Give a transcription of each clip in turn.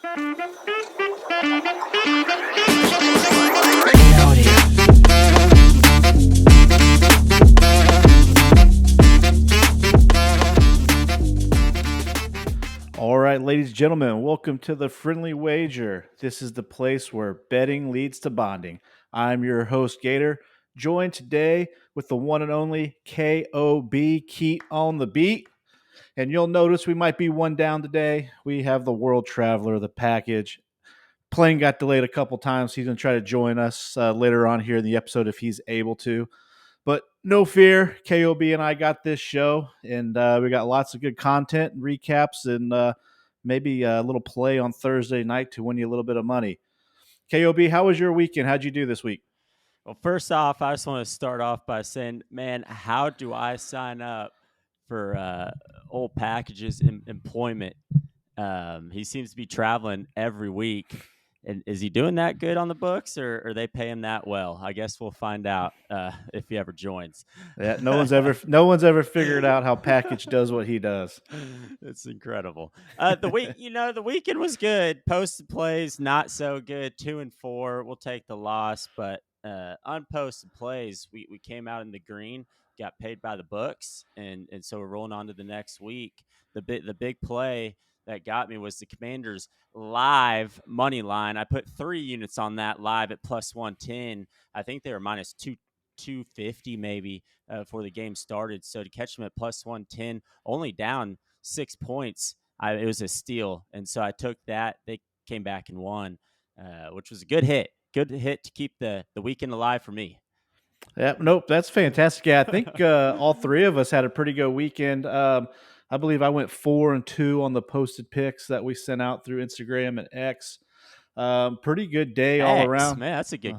All right, ladies and gentlemen, welcome to the Friendly Wager. This is the place where betting leads to bonding. I'm your host, Gator, joined today with the one and only K.O.B. Keat on the beat. And you'll notice we might be one down today. We have the World Traveler, the package. Plane got delayed a couple times. He's going to try to join us later on here in the episode if he's able to. But no fear, KOB and I got this show, and we got lots of good content and recaps, and maybe a little play on Thursday night to win you a little bit of money. KOB, how was your weekend? How'd you do this week? Well, first off, I just want to start off by saying, man, how do I sign up for old packages employment? He seems to be traveling every week. And is he doing that good on the books, or they pay him that well? I guess we'll find out if he ever joins. Yeah, no one's ever figured out how package does what he does. It's incredible. The weekend was good. Posted plays not so good. 2-4. We'll take the loss, but unposted plays, we came out in the green, got paid by the books, and so we're rolling on to the next week. The big play that got me was the Commanders live money line. I put 3 units on that live at plus 110. I think they were minus 250 maybe before the game started. So to catch them at plus 110, only down 6 points, it was a steal. And so I took that. They came back and won, which was a good hit. Good hit to keep the weekend alive for me. Yeah, nope, that's fantastic. Yeah, I think all three of us had a pretty good weekend. I believe I went 4-2 on the posted picks that we sent out through Instagram and X. Pretty good day all around. Man, that's a good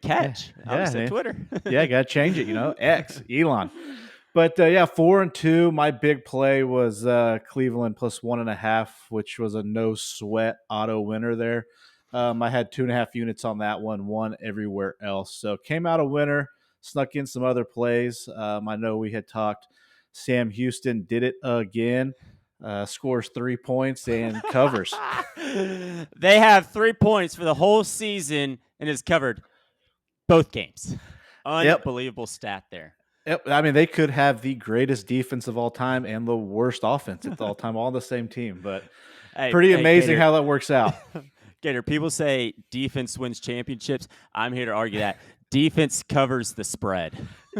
catch. I was at Twitter. Yeah, got to change it, X, Elon. But 4-2. My big play was Cleveland plus 1.5, which was a no sweat auto winner there. I had 2.5 units on that one everywhere else. So came out a winner, snuck in some other plays. I know we had talked. Sam Houston did it again. Scores 3 points and covers. They have 3 points for the whole season and has covered both games. Unbelievable stat there. Yep. I mean, they could have the greatest defense of all time and the worst offense of all time, all on the same team. But pretty amazing Gator, how that works out. Gator, people say defense wins championships. I'm here to argue that defense covers the spread.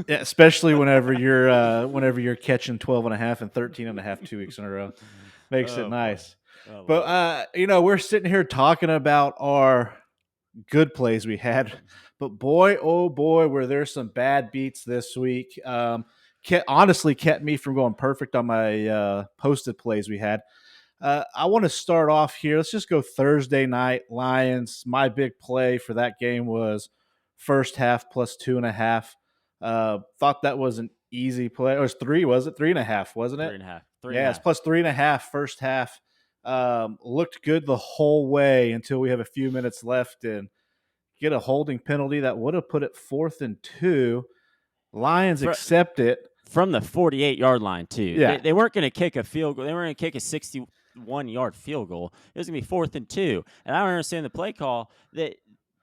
Yeah, especially whenever you're catching 12.5 and 13.5 2 weeks in a row. Makes it nice. But we're sitting here talking about our good plays we had, but boy, oh boy, were there some bad beats this week. Honestly kept me from going perfect on my posted plays we had. I want to start off here. Let's just go Thursday night Lions. My big play for that game was first half plus 2.5. Thought that was an easy play. It was 3, was it? 3.5, wasn't it? 3.5. Yeah, it's plus 3.5 first half. Looked good the whole way until we have a few minutes left and get a holding penalty that would have put it 4th and 2. Lions accept it. From the 48-yard line, too. Yeah. They weren't going to kick a field goal. They weren't going to kick a 61-yard field goal. It was going to be 4th and 2. And I don't understand the play call. They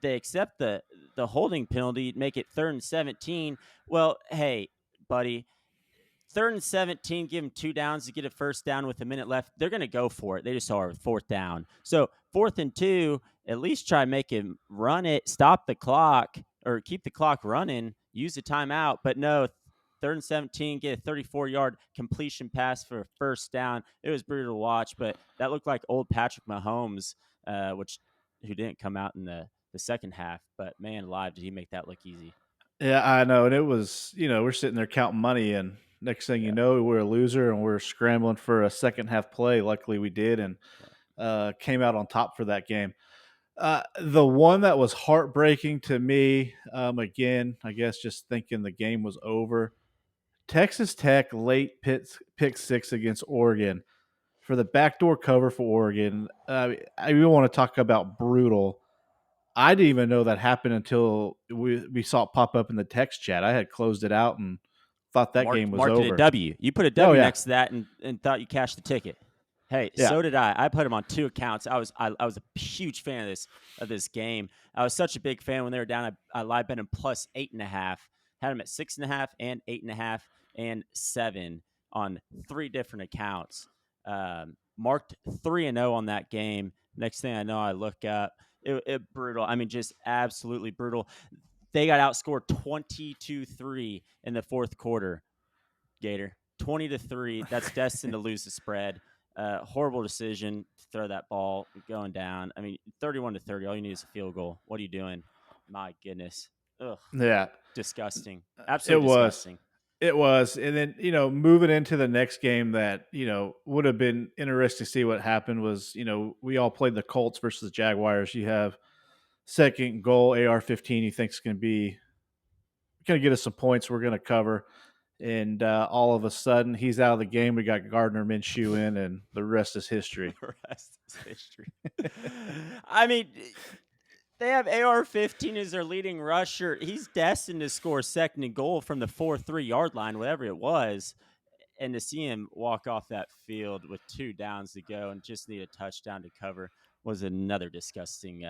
accept the holding penalty, make it 3rd and 17. Well, hey, buddy, 3rd and 17, give them 2 downs to get a first down with a minute left. They're going to go for it. They just are 4th down. So 4th and 2, at least try to make him run it, stop the clock, or keep the clock running, use the timeout. But no, 3rd and 17, get a 34-yard completion pass for a first down. It was brutal to watch, but that looked like old Patrick Mahomes, who didn't come out in the second half. But, man, alive, did he make that look easy. Yeah, I know. And it was, we're sitting there counting money, and next thing you know, we're a loser, and we're scrambling for a second half play. Luckily, we did, and came out on top for that game. The one that was heartbreaking to me, again, I guess just thinking the game was over, Texas Tech late pick 6 against Oregon for the backdoor cover for Oregon. I want to talk about brutal. I didn't even know that happened until we saw it pop up in the text chat. I had closed it out and thought that game was over. Marked it a W. You put a W next to that and thought you cashed the ticket. Hey, Yeah. so did I. I put him on 2 accounts. I was a huge fan of this game. I was such a big fan when they were down. I live bet him plus 8.5. Had him at 6.5 and 8.5 and 7 on 3 different accounts. Marked 3-0 on that game. Next thing I know, I look up. It brutal. I mean, just absolutely brutal. They got outscored 22-3 in the fourth quarter. Gator 20-3. That's destined to lose the spread. Horrible decision to throw that ball going down. I mean, 31-30. All you need is a field goal. What are you doing? My goodness. Ugh. Yeah. Disgusting. It Absolutely was. disgusting. It was. And then, moving into the next game that, would have been interesting to see what happened was, we all played the Colts versus the Jaguars. You have second goal, AR-15, you think is going to get us some points we're going to cover. And all of a sudden, he's out of the game. We got Gardner Minshew in, and the rest is history. The rest is history. I mean, they have AR-15 as their leading rusher. He's destined to score second and goal from the 4-3 yard line, whatever it was. And to see him walk off that field with 2 downs to go and just need a touchdown to cover was another disgusting.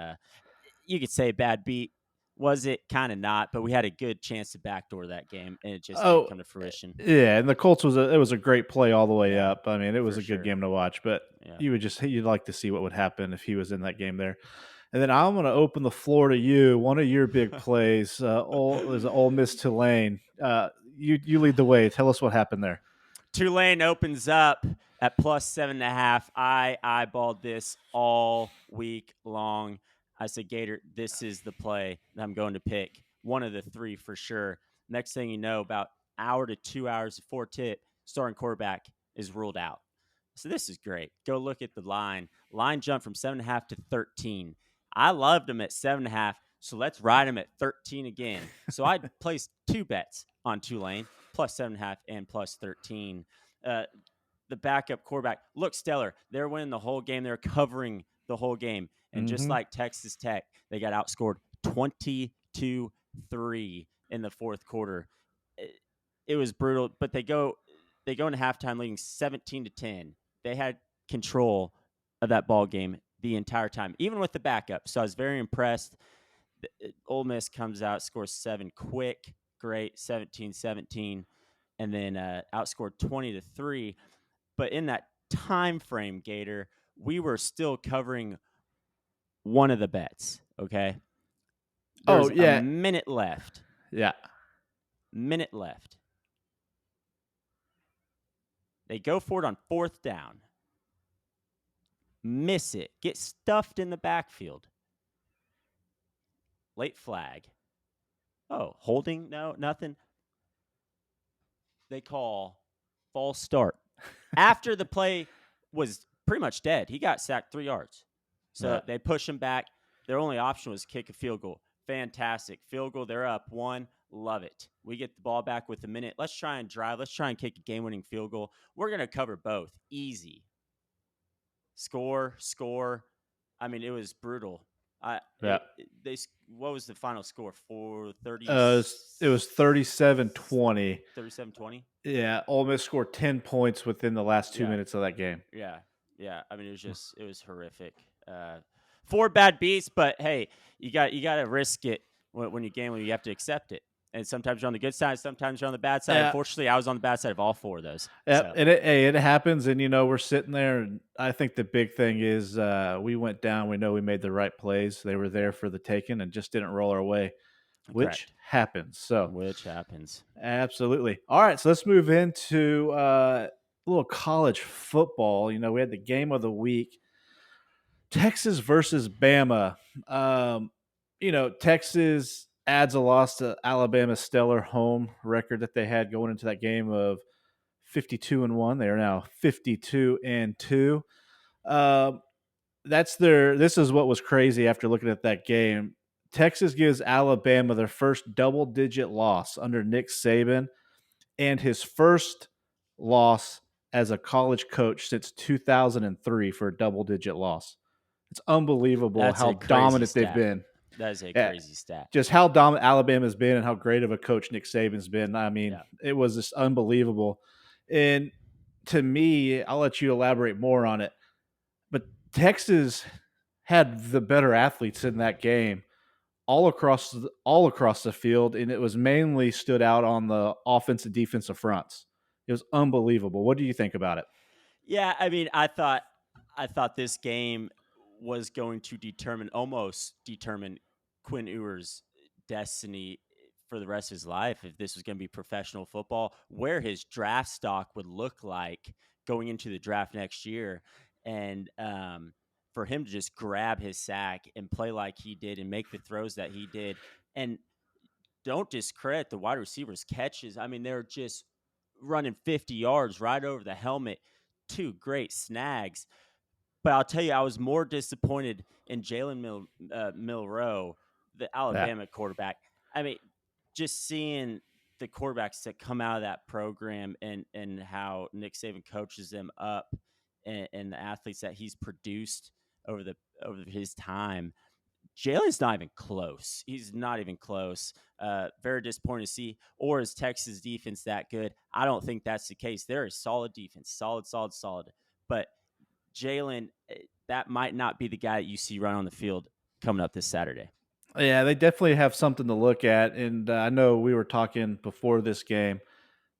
You could say bad beat. Was it? Kind of not, but we had a good chance to backdoor that game, and it just didn't Oh, come to fruition. yeah, and the Colts it was a great play all the way Yeah, up. I mean, it was for a good sure. game to watch, but Yeah. you'd like to see what would happen if he was in that game there. And then I'm going to open the floor to you. One of your big plays, is Ole Miss Tulane. You lead the way. Tell us what happened there. Tulane opens up at plus 7.5. I eyeballed this all week long. I said, Gator, this is the play that I'm going to pick. One of the 3 for sure. Next thing you know, about hour to 2 hours before tip, starting quarterback is ruled out. So this is great. Go look at the line. Line jumped from 7.5 to 13. I loved him at 7.5, so let's ride him at 13 again. So I placed 2 bets on Tulane, plus 7.5 and plus 13. The backup quarterback looked stellar. They're winning the whole game. They're covering the whole game. And just like Texas Tech, they got outscored 22-3 in the fourth quarter. It was brutal, but they go into halftime leading 17-10. They had control of that ball game the entire time, even with the backup. So I was very impressed. Ole Miss comes out, scores 7 quick, great, 17-17, and then outscored 20-3. But in that time frame, Gator, we were still covering one of the bets. Okay, Oh there's a yeah, minute left. yeah. Minute left. They go for it on 4th down. Miss it. Get stuffed in the backfield. Late flag. Oh, holding? No, nothing. They call false start. After the play was pretty much dead, he got sacked 3 yards. So they push him back. Their only option was kick a field goal. Fantastic. Field goal, they're up 1. Love it. We get the ball back with a minute. Let's try and drive. Let's try and kick a game-winning field goal. We're going to cover both. Easy. Score. I mean, it was brutal. What was the final score? 430. It was 37-20. 37-20. Yeah, Ole Miss scored 10 points within the last 2 Yeah. minutes of that game. Yeah. I mean, it was horrific. 4 bad beats, but hey, you got to risk it when you game. When you have to accept it. And sometimes you're on the good side, sometimes you're on the bad side. Yeah. Unfortunately, I was on the bad side of all 4 of those. Yeah, So. and it happens, and we're sitting there, and I think the big thing is we went down. We know we made the right plays; they were there for the taking, and just didn't roll our way, which happens. Which happens. Absolutely. All right, so let's move into a little college football. We had the game of the week, Texas versus Bama. Texas adds a loss to Alabama's stellar home record that they had going into that game of 52-1. They are now 52-2. This is what was crazy after looking at that game. Texas gives Alabama their first double-digit loss under Nick Saban and his first loss as a college coach since 2003 for a double-digit loss. It's unbelievable how dominant they've been. That is a crazy stat. Just how dominant Alabama's been and how great of a coach Nick Saban's been. I mean, It was just unbelievable. And to me, I'll let you elaborate more on it, but Texas had the better athletes in that game all across the field, and it was mainly stood out on the offensive defensive fronts. It was unbelievable. What do you think about it? Yeah, I mean, I thought this game was going to almost determine Quinn Ewers' destiny for the rest of his life if this was going to be professional football, where his draft stock would look like going into the draft next year, and for him to just grab his sack and play like he did and make the throws that he did, and don't discredit the wide receivers' catches. I mean, they're just running 50 yards right over the helmet. Two great snags. But I'll tell you, I was more disappointed in Milrow, the Yeah. Alabama quarterback. I mean, just seeing the quarterbacks that come out of that program and how Nick Saban coaches them up, and the athletes that he's produced over his time. Jalen's not even close. He's not even close. Very disappointing to see. Or is Texas defense that good? I don't think that's the case. They're a solid defense, solid, solid, solid. But Jalen, that might not be the guy that you see run on the field coming up this Saturday. Yeah, they definitely have something to look at, and I know we were talking before this game.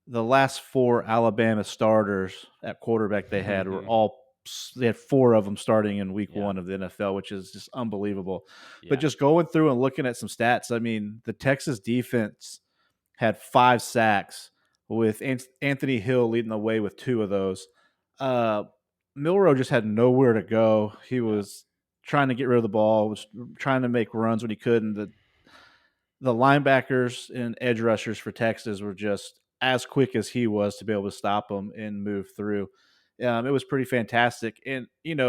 The last 4 Alabama starters at quarterback they had were all they had 4 of them starting in week Yeah, 1 of the NFL, which is just unbelievable. But yeah. just going through and looking at some stats, I mean, the Texas defense had 5 sacks with Anthony Hill leading the way with 2 of those. Uh, Milrow just had nowhere to go. He Yeah. was trying to get rid of the ball, was trying to make runs when he could, and the linebackers and edge rushers for Texas were just as quick as he was to be able to stop him and move through. It was pretty fantastic. And,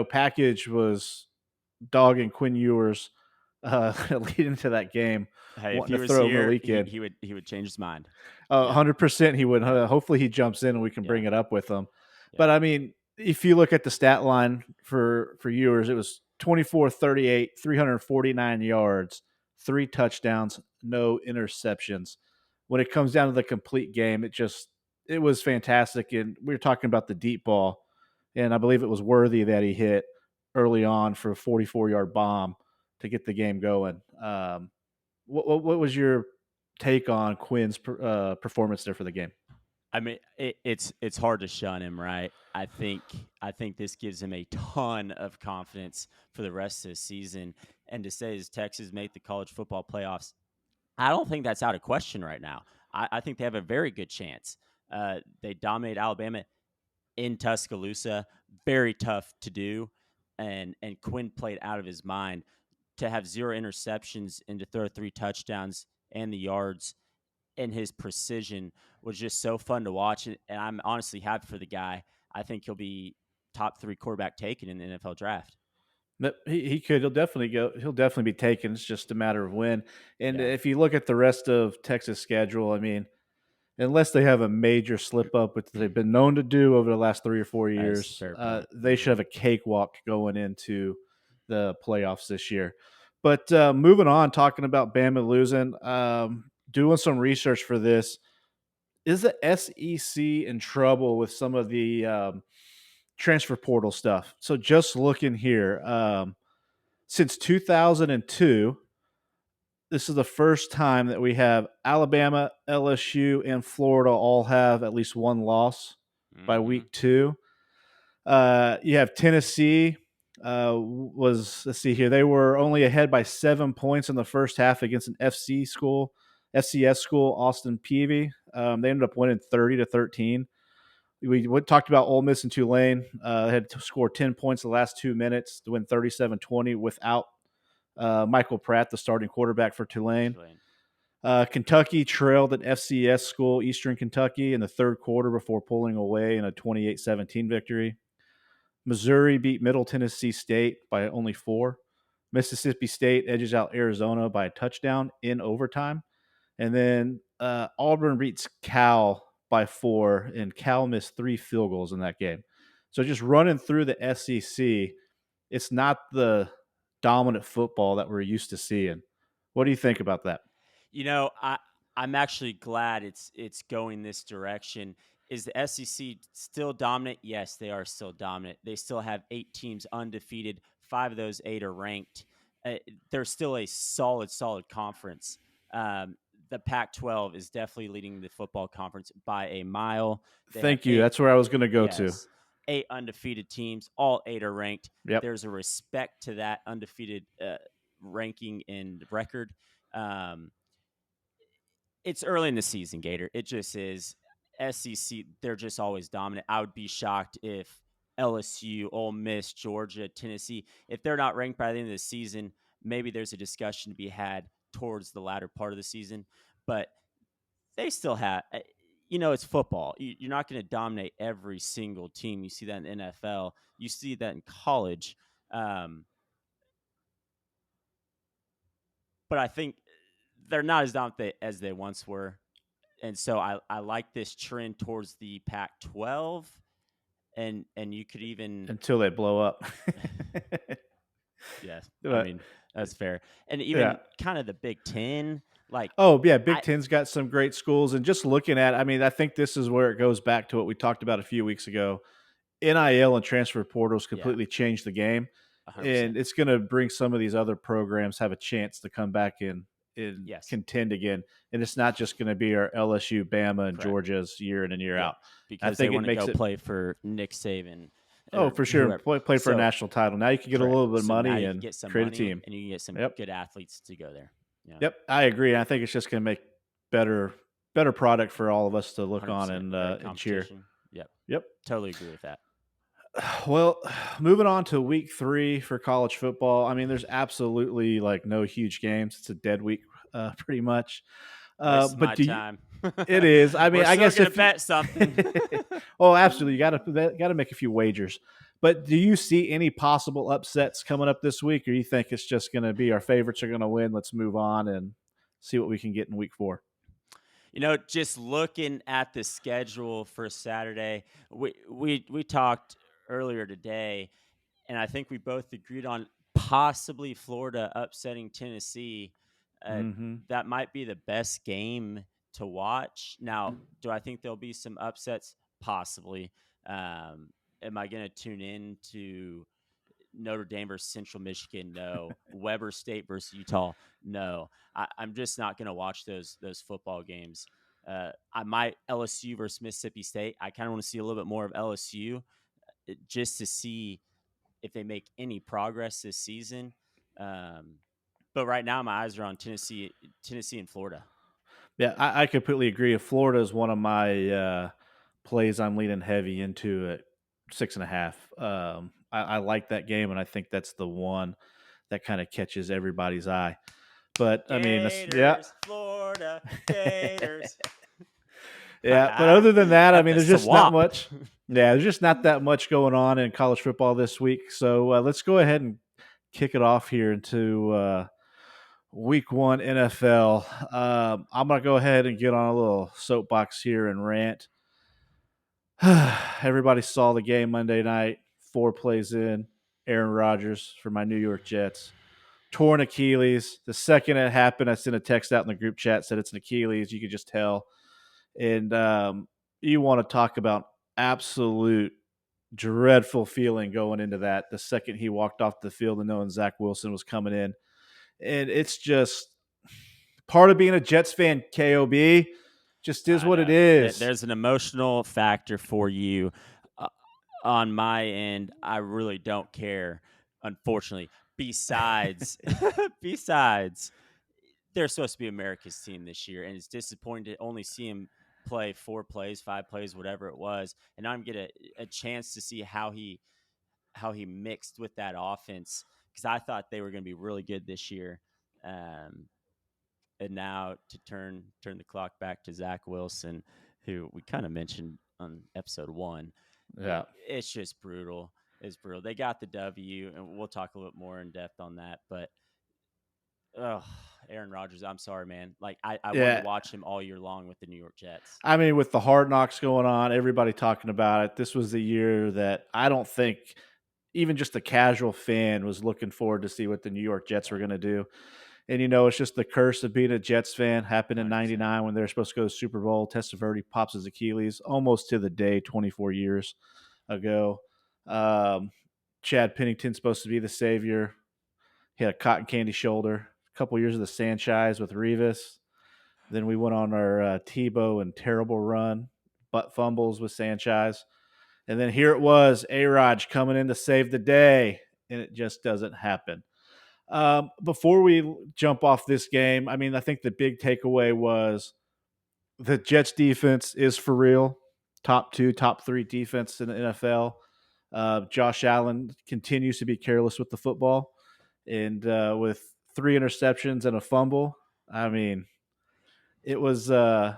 Package was dogging Quinn Ewers leading into that game, Hey, if wanting he to was throw him the here, weekend. he would change his mind. Yeah, 100% he would. yeah, Hopefully he jumps in and we can yeah, bring it up with him. yeah. But I mean, if you look at the stat line for Ewers, it was 24-38, 349 yards, 3 touchdowns, no interceptions. When it comes down to the complete game, it was fantastic. And we were talking about the deep ball, and I believe it was Worthy that he hit early on for a 44-yard bomb to get the game going. What was your take on Quinn's performance there for the game? I mean, it's hard to shun him, right? I think this gives him a ton of confidence for the rest of the season. And to say as Texas made the college football playoffs, I don't think that's out of question right now. I think they have a very good chance. They dominate Alabama in Tuscaloosa, very tough to do, and Quinn played out of his mind to have 0 interceptions and to throw 3 touchdowns and the yards, and his precision was just so fun to watch. And I'm honestly happy for the guy. I think he'll be top 3 quarterback taken in the NFL draft. But he could. He'll definitely go. He'll definitely be taken. It's just a matter of when. And Yeah, if you look at the rest of Texas' schedule, I mean, unless they have a major slip up, which they've been known to do over the last 3 or 4 that's a years, fair point. they should have a cakewalk going into the playoffs this year. But moving on, talking about Bama losing, doing some research for this, is the SEC in trouble with some of the transfer portal stuff? So just looking here, since 2002, this is the first time that we have Alabama, LSU, and Florida all have at least one loss by Hmm. week 2. You have Tennessee. Let's see here. They were only ahead by 7 points in the first half against an FCS school, Austin Peavy. They ended up winning 30-13. We talked about Ole Miss and Tulane. They had to score 10 points the last 2 minutes to win 37-20 without Michael Pratt, the starting quarterback for Tulane. Tulane. Kentucky trailed an FCS school, Eastern Kentucky, in the third quarter before pulling away in a 28-17 victory. Missouri beat Middle Tennessee State by only 4. Mississippi State edges out Arizona by a touchdown in overtime. And then Auburn beats Cal by 4, and Cal missed 3 field goals in that game. So just running through the SEC, it's not the dominant football that we're used to seeing. What do you think about that? You know, I'm actually glad it's going this direction. Is the SEC still dominant? Yes, they are still dominant. They still have 8 teams undefeated. 5 of those 8 are ranked. They're still a solid conference. Um, the Pac-12 is definitely leading the football conference by a mile. They have Thank you. 8, That's where I was going to go to. yes, 8 undefeated teams. All 8 are ranked. Yep. There's a respect to that undefeated ranking and record. Um, it's early in the season, Gator. It just is. SEC, they're just always dominant. I would be shocked if LSU, Ole Miss, Georgia, Tennessee, if they're not ranked by the end of the season, maybe there's a discussion to be had towards the latter part of the season. But they still have, it's football. You're not going to dominate every single team. You see that in the NFL. You see that in college. But I think they're not as dominant as they once were. And so I like this trend towards the Pac-12, and you could even, Until they blow up. yes, I But mean that's fair, and yeah. even kind of the Big Ten, like Oh, yeah, Big I Ten's got some great schools, and just looking at, I mean, I think this is where it goes back to what we talked about a few weeks ago. NIL and transfer portals yeah, completely changed the game, 100%, and it's going to bring some of these other programs have a chance to come back and yes, contend again. And it's not just going to be our LSU, Bama, and correct, Georgia's year in and year yeah, out. I because they think it want to makes go it, play for Nick Saban oh, or for sure, and whoever. play for a So national title. Now you can get a correct. little bit of So now money you can and get some create a money team. and you can get some Yep. good athletes to go there. Yeah, Yep. I agree. I think it's just going to make better better product for all of us to look on 100%, better and cheer. competition. Yep, Yep. totally agree with that. Well, moving on to week 3 for college football. I mean, there's absolutely like no huge games. It's a dead week, pretty much. Wastes But my do you? time. It is. I We're mean, I still guess gonna if you, bet something. oh, absolutely, you got to make a few wagers. But do you see any possible upsets coming up this week, or you think it's just going to be our favorites are going to win? Let's move on and see what we can get in week 4. Just looking at the schedule for Saturday, we talked earlier today, and I think we both agreed on possibly Florida upsetting Tennessee. Uh, Mm-hmm. that might be the best game to watch. Now, do I think there'll be some upsets? Possibly. Um, am I going to tune in to Notre Dame versus Central Michigan? No. Weber State versus Utah? No. I'm just not going to watch those football games. I might LSU versus Mississippi State. I kind of want to see a little bit more of LSU just to see if they make any progress this season. But right now, my eyes are on Tennessee and Florida. Yeah, I completely agree. Florida is one of my plays I'm leaning heavy into at 6.5. I like that game, and I think that's the one that kind of catches everybody's eye. But I mean, that's, yeah. Gators, Florida Gators. Yeah, but other than that, I At mean, the there's just not swamp. much. Yeah, there's just not that much going on in college football this week. So let's go ahead and kick it off here into week 1 NFL. I'm going to go ahead and get on a little soapbox here and rant. Everybody saw the game Monday night, 4 plays in. Aaron Rodgers for my New York Jets. Torn Achilles. The second it happened, I sent a text out in the group chat, said it's an Achilles. You could just tell. And you want to talk about absolute dreadful feeling going into that the second he walked off the field and knowing Zach Wilson was coming in. And it's just part of being a Jets fan, KOB, just is I what it know. is. There's an emotional factor for you. Uh, on my end, I really don't care, unfortunately. Besides, besides, they're supposed to be America's team this year, and it's disappointing to only see him play 4 plays, 5 plays, whatever it was, and I'm get a chance to see how he mixed with that offense because I thought they were going to be really good this year. Um, and now to turn the clock back to Zach Wilson, who we kind of mentioned on episode 1. Yeah. It's just brutal. It's brutal. They got the W, and we'll talk a little bit more in depth on that. But oh, Aaron Rodgers, I'm sorry, man. Like I wanted to Yeah. watch him all year long with the New York Jets. I mean, with the hard knocks going on, everybody talking about it, this was the year that I don't think even just a casual fan was looking forward to see what the New York Jets were Yeah. going to do. And it's just the curse of being a Jets fan. Happened in 100%. '99 when they were supposed to go to the Super Bowl. Testaverde pops his Achilles almost to the day 24 years ago. Um, Chad Pennington's supposed to be the savior. He had a cotton candy shoulder. A couple years of the Sanchez with Revis. Then we went on our Tebow and terrible run, butt fumbles with Sanchez. And then here it was, A-Raj coming in to save the day, and it just doesn't happen. Before we jump off this game, I mean, I think the big takeaway was the Jets defense is for real. Top two, top three defense in the NFL. Josh Allen continues to be careless with the football, and with 3 interceptions and a fumble. I mean, it was uh,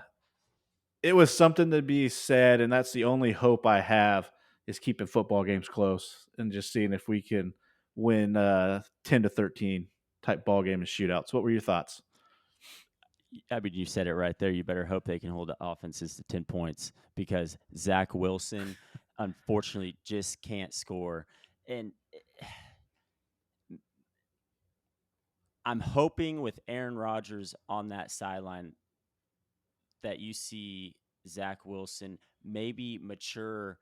it was something to be said, and that's the only hope I have is keeping football games close and just seeing if we can win 10-13 type ball game and shootouts. What were your thoughts? I mean, you said it right there. You better hope they can hold the offenses to 10 points because Zach Wilson, unfortunately, just can't score. And I'm hoping with Aaron Rodgers on that sideline that you see Zach Wilson maybe mature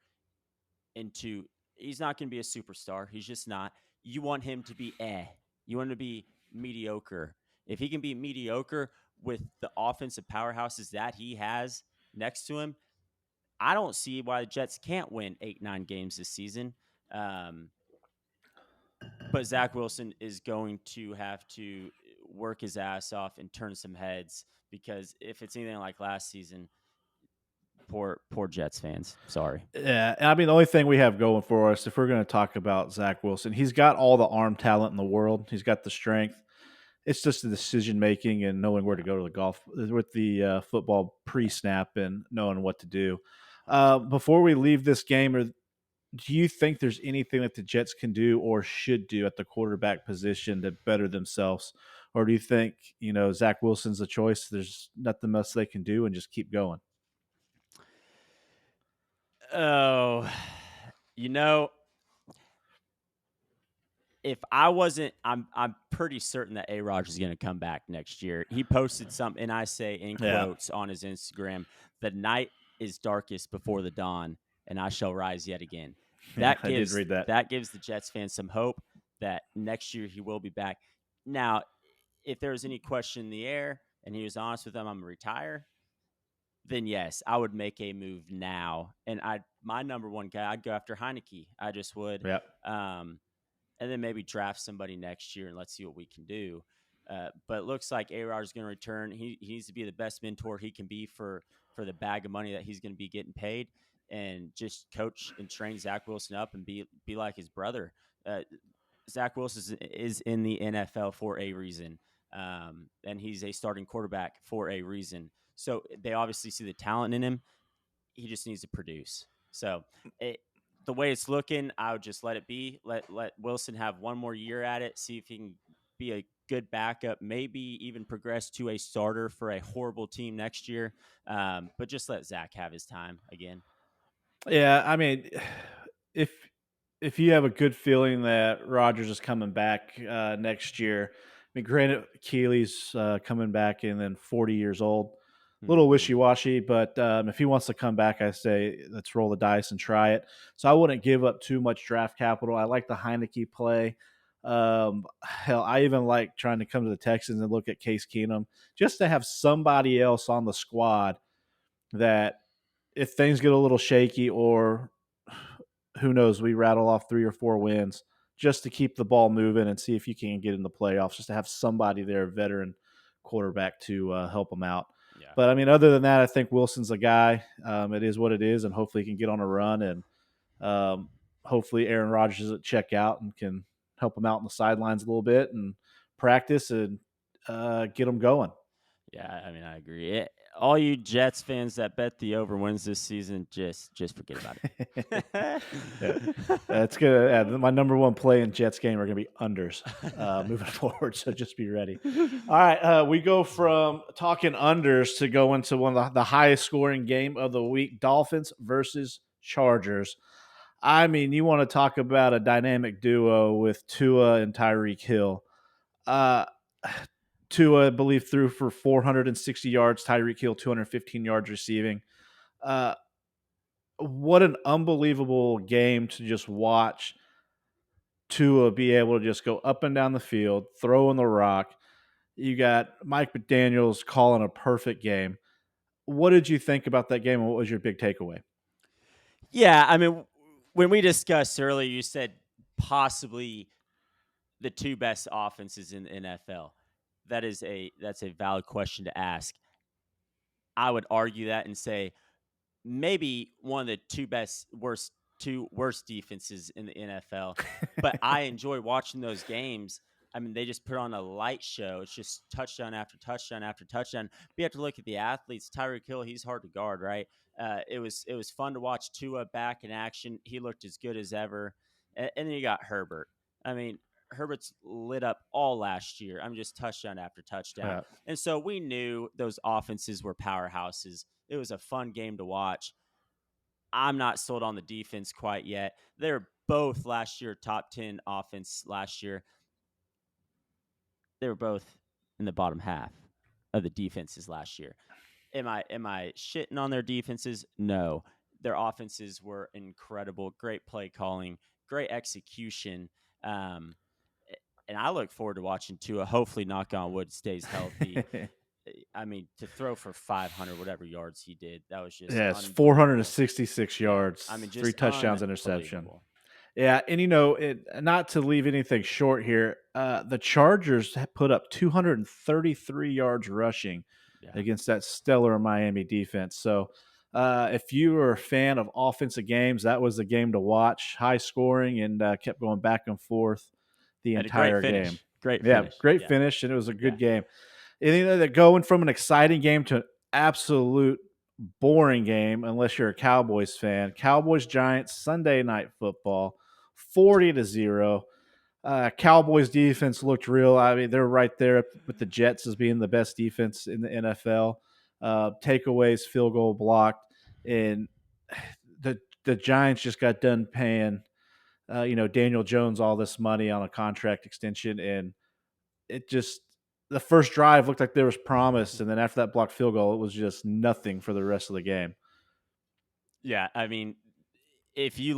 into he's not going to be a superstar. He's just not. You want him to be You want him to be mediocre. If he can be mediocre with the offensive powerhouses that he has next to him, I don't see why the Jets can't win 8, 9 games this season. Um, but Zach Wilson is going to have to work his ass off and turn some heads because if it's anything like last season, poor Jets fans. Sorry. Yeah, I mean, the only thing we have going for us, if we're going to talk about Zach Wilson, he's got all the arm talent in the world. He's got the strength. It's just the decision making and knowing where to Yeah, go to the golf with the football yeah, pre-snap and knowing what to do. 100%. Before we leave this game, do you think there's anything that the Jets can do or should do at the quarterback position to better themselves? Or do you think, Zach Wilson's the choice? There's nothing else they can do and just keep going. Oh, you know, if I wasn't, I'm pretty certain that A-Rod is going to come back next year. He posted something, and I say in Yeah, quotes on his Instagram, "The night is darkest before the dawn, and I shall rise yet again." yeah, That I did gives read that. that gives the Jets fans some hope that next year he will be back. Now, if there was any question in the air, and he was honest with them, I'm gonna retire. Then yes, I would make a move now, and my number one guy, I'd go after Heineke. I just would. Yeah. Um, and then maybe draft somebody next year and let's see what we can do. But it looks like A-Rod is going to return. He needs to be the best mentor he can be for the bag of money that he's going to be getting paid, and just coach and train Zach Wilson up and be like his brother. Uh, Zach Wilson is in the NFL for a reason, and he's a starting quarterback for a reason. So they obviously see the talent in him. He just needs to produce. So it, the way it's looking, I would just let it be. Let Wilson have one more year at it. See if he can be a good backup. Maybe even progress to a starter for a horrible team next year. But just let Zach have his time again. Yeah, I mean, if if you have a good feeling that Rogers is coming back next year, I mean, granted, Keely's coming back and then 40 years old, a little Mm-hmm. wishy washy, but if he wants to come back, I say let's roll the dice and try it. So I wouldn't give up too much draft capital. I like the Heineke play. Hell, I even like trying to come to the Texans and look at Case Keenum just to have somebody else on the squad that if things get a little shaky or who knows, we rattle off 3 or 4 wins just to keep the ball moving and see if you can get in the playoffs, just to have somebody there, a veteran quarterback to help them out. Yeah. But I mean, other than that, I think Wilson's a guy. It is what it is, and hopefully he can get on a run, and um, hopefully Aaron Rodgers doesn't check out and can help him out on the sidelines a little bit and practice and get them going. Yeah, I mean, I agree. All you Jets fans that bet the over wins this season, just forget about Yeah. it. It's gonna my number one play in Jets game are gonna be unders moving forward. So just be ready. All right, we go from talking unders to go into one of the highest scoring game of the week: Dolphins versus Chargers. I mean, you want to talk about a dynamic duo with Tua and Tyreek Hill. Uh, Tua, I believe, threw for 460 yards. Tyreek Hill, 215 yards receiving. Uh, what an unbelievable game to just watch Tua be able to just go up and down the field, throwing the rock. You got Mike McDaniels calling a perfect game. What did you think about that game, and what was your big takeaway? Yeah, I mean, when we discussed earlier, you said possibly the two best offenses in the NFL. That's a valid question to ask. I would argue that and say maybe one of the two worst defenses in the NFL. But I enjoy watching those games. I mean, they just put on a light show. It's just touchdown after touchdown after touchdown. We have to look at the athletes. Tyreek Hill, he's hard to guard, right? It was fun to watch Tua back in action. He looked as good as ever. And then you got Herbert. I mean, Herbert's lit up all last year. I'm just touchdown after touchdown. Uh, And so we knew those offenses were powerhouses. It was a fun game to watch. I'm not sold on the defense quite yet. They're both last year top 10 offense last year. They were both in the bottom half of the defenses last year. Am I shitting on their defenses? No. Their offenses were incredible. Great play calling, great execution. Um, and I look forward to watching Tua. Hopefully, knock on wood, stays healthy. I mean, to throw for 500 whatever yards he did, that was just yes, unbelievable. 466 Yeah, yards, I mean, three just touchdowns, interception. unbelievable. Yeah, and not to leave anything short here, the Chargers put up 233 yards rushing Yeah, against that stellar Miami defense. So, if you were a fan of offensive games, that was the game to watch. High scoring and kept going back and forth the and a great entire game. finish. Great Yeah, finish. great Yeah, finish, and it was a yeah. good game. And that going from an exciting game to an absolute boring game, unless you're a Cowboys fan. Cowboys Giants Sunday night football, 40-0. Cowboys defense looked real. I mean, they're right there with the Jets as being the best defense in the NFL. Takeaways, field goal blocked, and the Giants just got done paying Daniel Jones all this money on a contract extension, and it just the first drive looked like there was promise, and then after that blocked field goal, it was just nothing for the rest of the game. Yeah, I mean, if you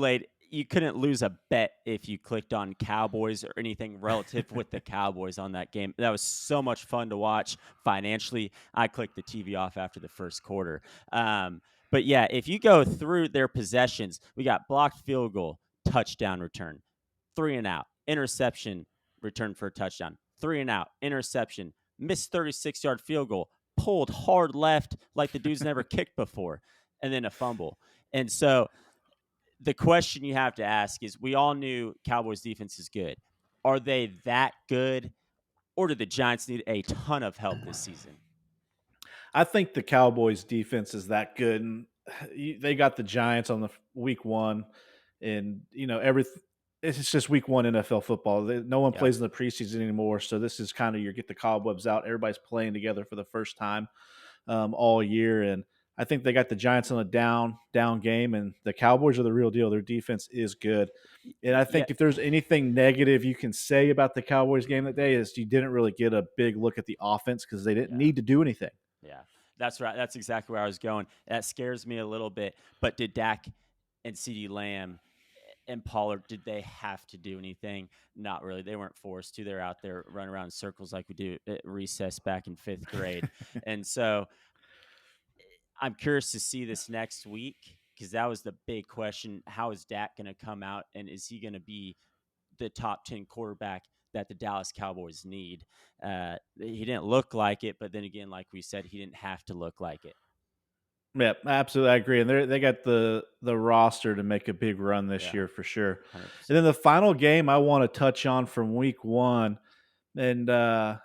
couldn't lose a bet if you clicked on Cowboys or anything relative with the Cowboys on that game. That was so much fun to watch financially. I clicked the TV off after the first quarter. But yeah, if you go through their possessions, we got blocked field goal, touchdown return, 3-and-out, interception, return for a touchdown, 3-and-out, interception, missed 36-yard field goal, pulled hard left like the dude's never kicked before, and then a fumble. And so the question you have to ask is we all knew Cowboys defense is good. Are they that good, or do the Giants need a ton of help this season? I think the Cowboys defense is that good, and they got the Giants on the week one, and it's just week one NFL football. No one Yep. plays in the preseason anymore, so this is kind of your get the cobwebs out. Everybody's playing together for the first time all year, and I think they got the Giants on a down game, and the Cowboys are the real deal. Their defense is good, and I Yeah. think if there's anything negative you can say about the Cowboys game that day is you didn't really get a big look at the offense because they didn't Yeah. need to do anything. Yeah. That's right. That's exactly where I was going. That scares me a little bit. But did Dak and CeeDee Lamb and Pollard, did they have to do anything? Not really. They weren't forced to. They're out there running around in circles like we do at recess back in fifth grade. And so I'm curious to see this next week because that was the big question. How is Dak going to come out, and is he going to be the top 10 quarterback that the Dallas Cowboys need? He didn't look like it, but then again, like we said, he didn't have to look like it. Yeah, absolutely, I agree, and they got the roster to make a big run this Yeah, year for sure. And then 100%. the final game I want to touch on from week one, and a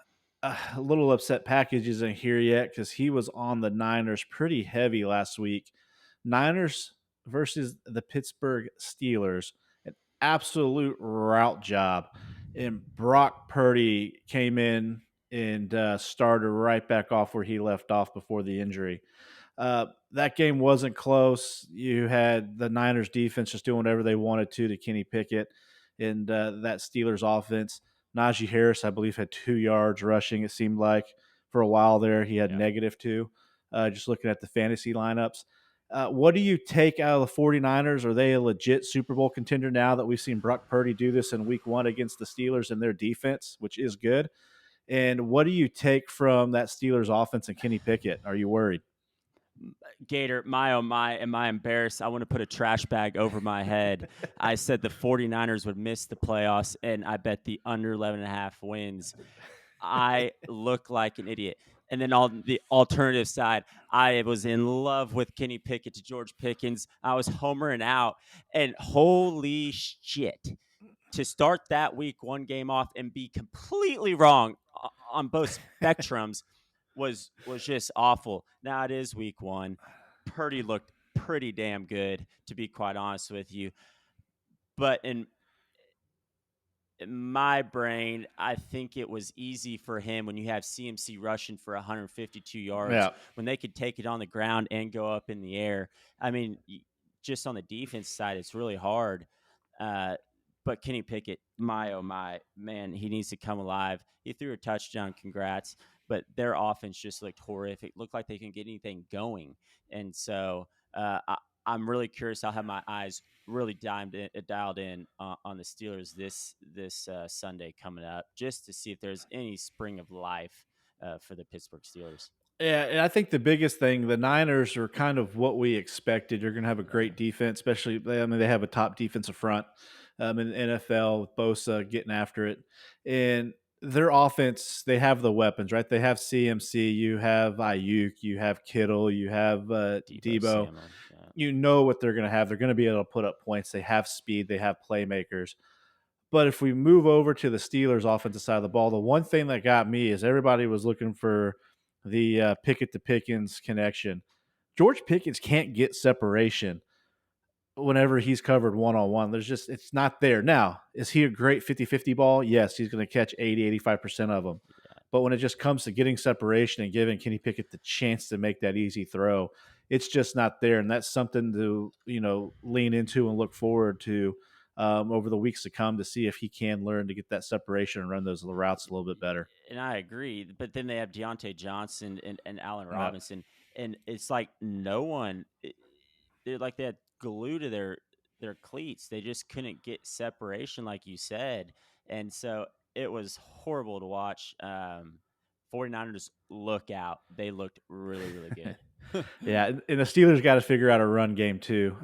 little upset package isn't here yet because he was on the Niners pretty heavy last week. Niners versus the Pittsburgh Steelers, an absolute route job, and Brock Purdy came in and started right back off where he left off before the injury. That game wasn't close. You had the Niners defense just doing whatever they wanted to Kenny Pickett and that Steelers offense. Najee Harris, I believe, had 2 yards rushing. It seemed like for a while there he had Yeah. -2. Just looking at the fantasy lineups. What do you take out of the 49ers? Are they a legit Super Bowl contender now that we've seen Brock Purdy do this in week 1 against the Steelers and their defense, which is good? And what do you take from that Steelers offense and Kenny Pickett? Are you worried? Gator, my oh my, am I embarrassed? I want to put a trash bag over my head. I said the 49ers would miss the playoffs, and I bet the under 11.5 wins. I look like an idiot. And then on the alternative side, I was in love with Kenny Pickett to George Pickens. I was homering out, and holy shit, to start that week 1 game off and be completely wrong on both spectrums was just awful. Now it is week 1. Purdy looked pretty damn good, to be quite honest with you. But in my brain, I think it was easy for him when you have CMC rushing for 152 yards, Yeah. when they could take it on the ground and go up in the air. I mean, just on the defense side, it's really hard. Uh, but Kenny Pickett, my oh my, man, he needs to come alive. He threw a touchdown, congrats. But their offense just looked horrific. Looked like they couldn't get anything going. And so I'm really curious. I'll have my eyes really dialed in on the Steelers this Sunday coming up, just to see if there's any spring of life for the Pittsburgh Steelers. Yeah, and I think the biggest thing, the Niners are kind of what we expected. You're going to have a great defense, especially. I mean, they have a top defensive front in the NFL with Bosa getting after it, and their offense. They have the weapons, right? They have CMC, you have Ayuk, you have Kittle, you have Debo Debo. Samuel, yeah. You know what they're going to have. They're going to be able to put up points. They have speed. They have playmakers. But if we move over to the Steelers' offensive side of the ball, the one thing that got me is everybody was looking for the Pickett to Pickens connection. George Pickens can't get separation whenever he's covered one on one. There's just, it's not there. Now, is he a great 50-50 ball? Yes, he's going to catch 80-85% of them. But when it just comes to getting separation and giving Kenny Pickett the chance to make that easy throw, it's just not there. And that's something to, lean into and look forward to over the weeks to come to see if he can learn to get that separation and run those routes a little bit better. And I agree. But then they have Deontay Johnson and Allen Yeah. Robinson, and it's like no one. They're like they had glue to their cleats. They just couldn't get separation, like you said, and so it was horrible to watch. 49ers look out. They looked really, really good. Yeah, and the Steelers got to figure out a run game too.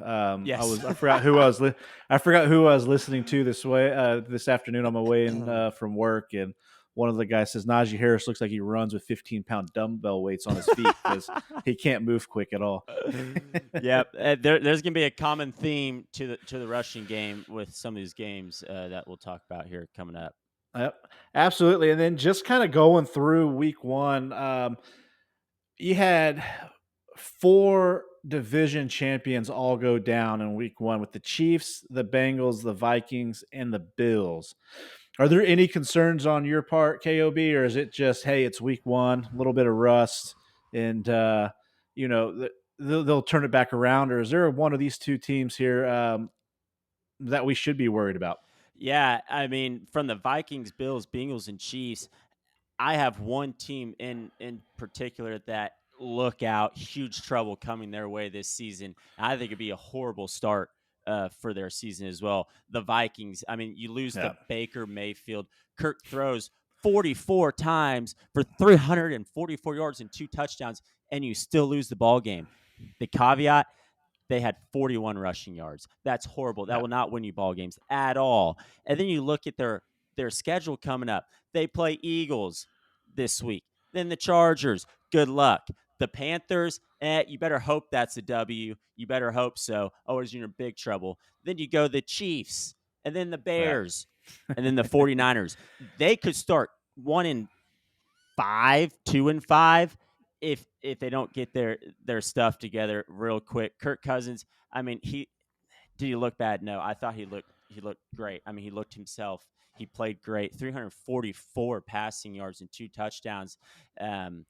Yes. I forgot who I was I forgot who I was listening to this afternoon on my way in from work, and one of the guys says Najee Harris looks like he runs with 15-pound dumbbell weights on his feet because he can't move quick at all. Yep. There's gonna be a common theme to the rushing game with some of these games that we'll talk about here coming up. Yep, absolutely. And then just kind of going through week 1, you had 4 division champions all go down in week 1 with the Chiefs, the Bengals, the Vikings, and the Bills. Are there any concerns on your part, KOB, or is it just, hey, it's week 1, a little bit of rust, and they'll turn it back around? Or is there one of these two teams here that we should be worried about? Yeah, I mean, from the Vikings, Bills, Bengals, and Chiefs, I have one team in particular that look out, huge trouble coming their way this season. I think it'd be a horrible start for their season as well. The Vikings. I mean, you lose Yeah, to Baker Mayfield. Kirk throws 44 times for 344 yards and 2 touchdowns, and you still lose the ball game. The caveat: they had 41 rushing yards. That's horrible. That yeah, will not win you ball games at all. And then you look at their schedule coming up. They play Eagles this week. Then the Chargers. Good luck. The Panthers, you better hope that's a W. You better hope so. Or you're in big trouble. Then you go the Chiefs, and then the yeah. Bears, and then the 49ers. They could start 1-5, 2-5 if they don't get their stuff together real quick. Kirk Cousins, I mean, did he look bad? No, I thought he looked great. I mean, he looked himself. He played great. 344 passing yards and 2 touchdowns. Um,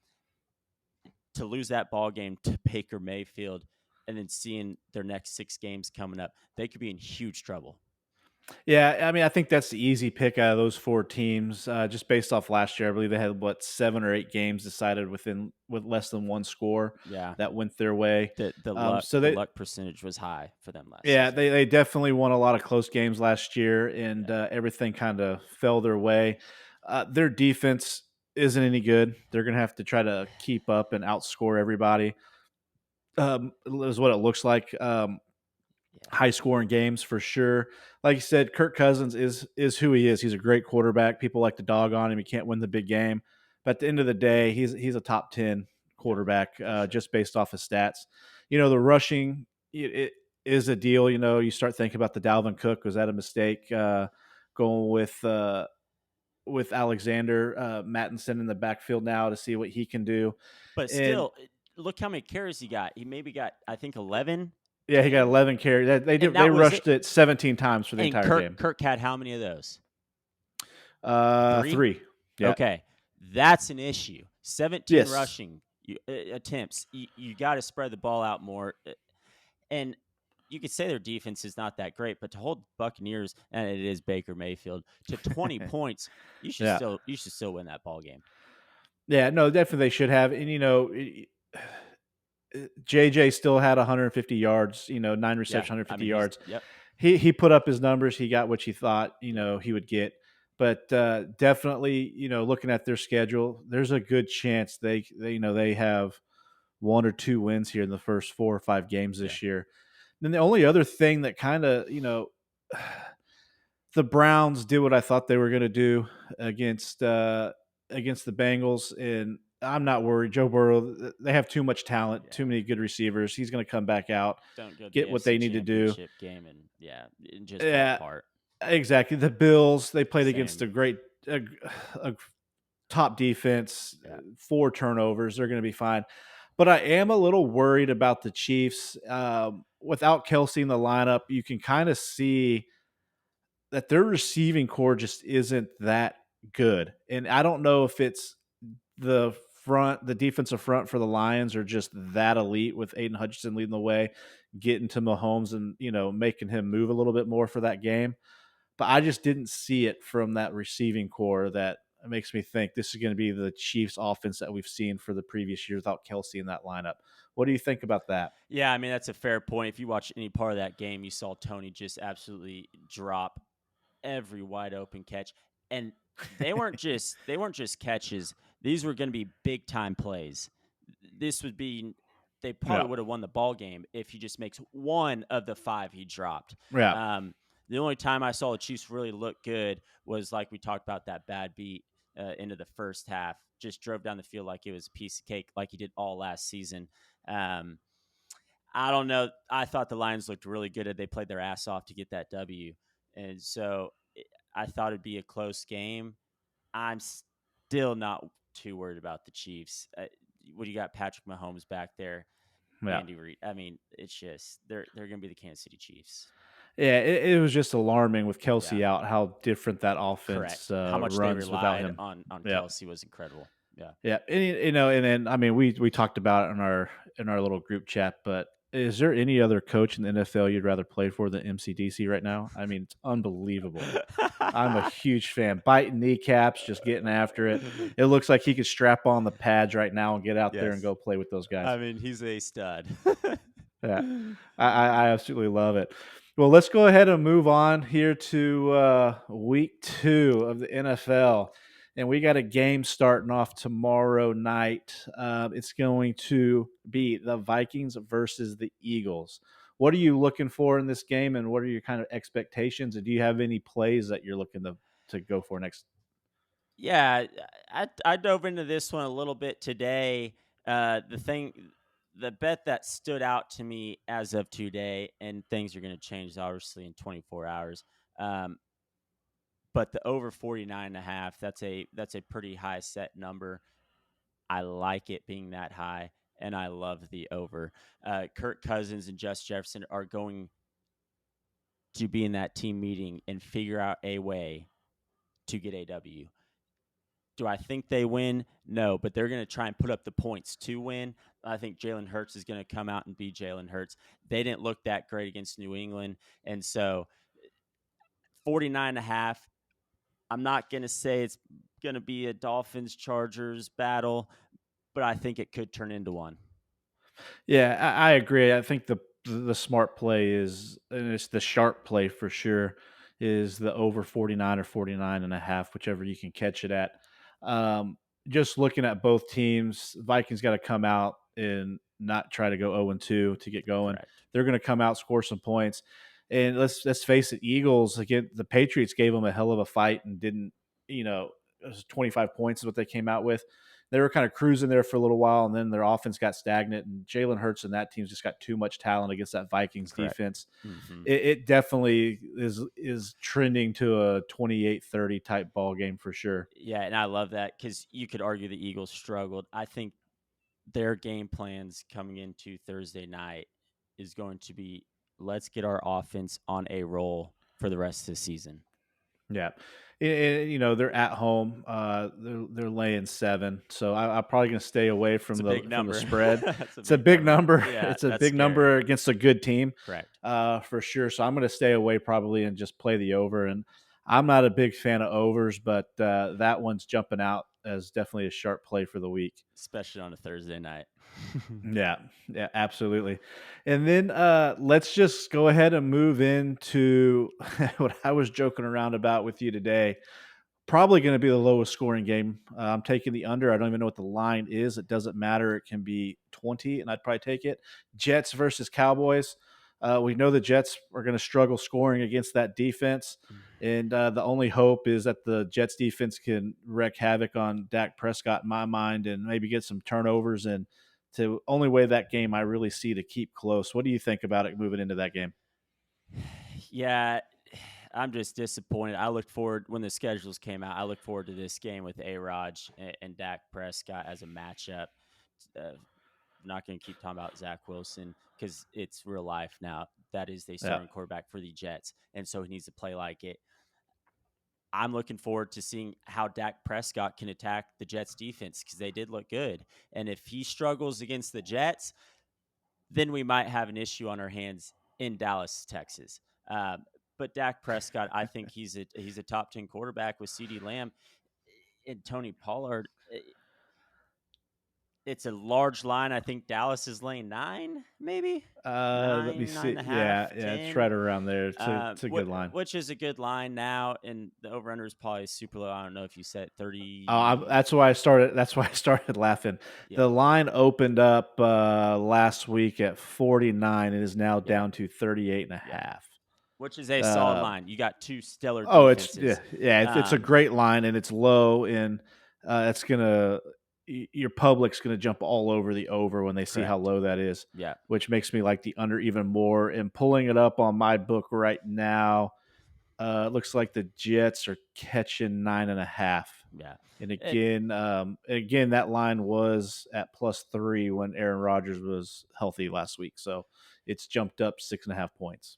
to lose that ball game to Baker Mayfield, and then seeing their next 6 games coming up, they could be in huge trouble. Yeah, I mean, I think that's the easy pick out of those 4 teams, just based off last year. I believe they had, what, 7 or 8 games decided with less than 1 score Yeah, that went their way. the So the they luck percentage was high for them last yeah, season. they definitely won a lot of close games last year, and, Yeah, everything kinda fell their way. Their defense isn't any good. They're gonna have to try to keep up and outscore everybody, is what it looks like. yeah, High scoring games for sure. Like you said, Kirk Cousins is who he is. He's a great quarterback. People like to dog on him. He can't win the big game, but at the end of the day, he's a top 10 yeah, quarterback for sure. just based off his stats. The rushing it is a deal. You start thinking about the Dalvin Cook. Was that a mistake going with Alexander Mattinson in the backfield now to see what he can do? But And still, look how many carries he got. He maybe got, I think, 11 yeah, he got and 11 carries. and They that was it. rushed it 17 times for the And entire game. Kirk had how many of those? 3? 3. Yeah. Okay. That's an issue. 17 Yes. rushing attempts. You got to spread the ball out more. And you could say their defense is not that great, but to hold Buccaneers, and it is Baker Mayfield, to 20 points, Yeah. you should still win that ball game. Yeah, no, definitely they should have. And JJ still had 150 yards, 9 Yeah. receptions, I 150 mean, yards. yep. He put up his numbers. He got what you thought, he would get. But definitely, looking at their schedule, there's a good chance they have 1 or 2 wins here in the first 4 or 5 games Yeah. this year. Then the only other thing that kind of, the Browns did what I thought they were going to do against against the Bengals, and I'm not worried. Joe Burrow, they have too much talent, Yeah. too many good receivers. He's going to come back out, Don't go to the get what AFC they need to do. Championship game and, yeah, it just fall Yeah, apart. exactly. The Bills, they played against Same. a top defense, Yeah. 4 turnovers. They're going to be fine. But I am a little worried about the Chiefs. Without Kelsey in the lineup, you can kind of see that their receiving core just isn't that good. And I don't know if it's the defensive front for the Lions are just that elite with Aiden Hutchinson leading the way, getting to Mahomes and, making him move a little bit more for that game. But I just didn't see it from that receiving core that makes me think this is going to be the Chiefs offense that we've seen for the previous years without Kelsey in that lineup. What do you think about that? Yeah, I mean, that's a fair point. If you watch any part of that game, you saw Tony just absolutely drop every wide open catch. And they weren't just catches. These were going to be big time plays. This would be they probably Yeah. would have won the ball game if he just makes one of the 5 he dropped. Yeah. The only time I saw the Chiefs really look good was like we talked about that bad beat into the first half. Just drove down the field like it was a piece of cake, like he did all last season. Um, I don't know. I thought the Lions looked really good. They played their ass off to get that W, and so I thought it'd be a close game. I'm still not too worried about the Chiefs. When you got Patrick Mahomes back there, Yeah. Andy Reid. I mean, it's just they're going to be the Kansas City Chiefs. Yeah, it was just alarming with Yeah, Kelsey out how different that offense correct. How much they runs without relied him. on Yeah, Kelsey was incredible. Yeah. yeah, and then I mean we talked about it in our little group chat, but is there any other coach in the NFL you'd rather play for than MCDC right now? I mean, it's unbelievable. I'm a huge fan. Biting kneecaps, just getting after it. It looks like he could strap on the pads right now and get out there and Yes. go play with those guys. I mean, he's a stud. Yeah, I absolutely love it. Well, let's go ahead and move on here to week 2 of the NFL. And we got a game starting off tomorrow night. It's going to be the Vikings versus the Eagles. What are you looking for in this game, and what are your kind of expectations? And do you have any plays that you're looking to go for next? Yeah, I dove into this one a little bit today. The bet that stood out to me as of today, and things are going to change obviously in 24 hours. Um, but the over 49.5, that's a pretty high set number. I like it being that high, and I love the over. Kirk Cousins and Just Jefferson are going to be in that team meeting and figure out a way to get a W. Do I think they win? No, but they're going to try and put up the points to win. I think Jalen Hurts is going to come out and be Jalen Hurts. They didn't look that great against New England. And so 49.5. I'm not going to say it's going to be a Dolphins Chargers battle, but I think it could turn into one. Yeah, I agree. I think the smart play is, and it's the sharp play for sure, is the over 49 or 49 and a half, whichever you can catch it at. Um, just looking at both teams, Vikings got to come out and not try to go 0 and 2 to get going. Correct. They're going to come out, score some points. And let's face it, Eagles again, the Patriots gave them a hell of a fight and didn't, it was 25 points is what they came out with. They were kind of cruising there for a little while, and then their offense got stagnant. And Jalen Hurts and that team's just got too much talent against that Vikings Correct. defense. Mm-hmm. It definitely is trending to a 28-30 type ball game for sure. Yeah, and I love that because you could argue the Eagles struggled. I think their game plans coming into Thursday night is going to be let's get our offense on a roll for the rest of the season. Yeah, they're at home. They're laying 7, so I'm probably going to stay away It's from a the big from the number. spread. That's a It's a big big number. number. Yeah, It's a that's big scary. number against a good team, Correct. for sure. So I'm going to stay away probably and just play the over. And I'm not a big fan of overs, but that one's jumping out as definitely a sharp play for the week. Especially on a Thursday night. Yeah, yeah, absolutely. And then let's just go ahead and move into what I was joking around about with you today. Probably going to be the lowest scoring game. I'm taking the under. I don't even know what the line is. It doesn't matter. It can be 20, and I'd probably take it. Jets versus Cowboys. We know the Jets are going to struggle scoring against that defense. And the only hope is that the Jets defense can wreak havoc on Dak Prescott, in my mind, and maybe get some turnovers. And to only way that game I really see to keep close. What do you think about it moving into that game? Yeah, I'm just disappointed. I looked forward when the schedules came out. I look forward to this game with A-Raj and Dak Prescott as a matchup. I'm not going to keep talking about Zach Wilson because it's real life now. That is the Yeah. starting quarterback for the Jets, and so he needs to play like it. I'm looking forward to seeing how Dak Prescott can attack the Jets defense because they did look good. And if he struggles against the Jets, then we might have an issue on our hands in Dallas, Texas. But Dak Prescott, I think he's a top 10 quarterback with CeeDee Lamb and Tony Pollard. It's a large line. I think Dallas is laying 9, maybe Let me 9 and see. a half, Yeah, it's 10. right around there. It's a good line. Which is a good line now, and the over under is probably super low. I don't know if you said Oh, 30. that's why I started. That's why I started laughing. Yeah, The line opened up last week at 49 and is now yeah, down to 38 and a yeah. half. Which is a solid Uh, line. You got two stellar oh, it's defenses. it's a Um, great line and it's low and it's gonna your public's gonna jump all over the over when they see how Correct. low that is, Yeah, which makes me like the under even more. And pulling it up on my book right now, it looks like the Jets are catching 9.5. yeah. And It again, that line was at +3 when Aaron Rodgers was healthy last week. So it's jumped up 6.5 points.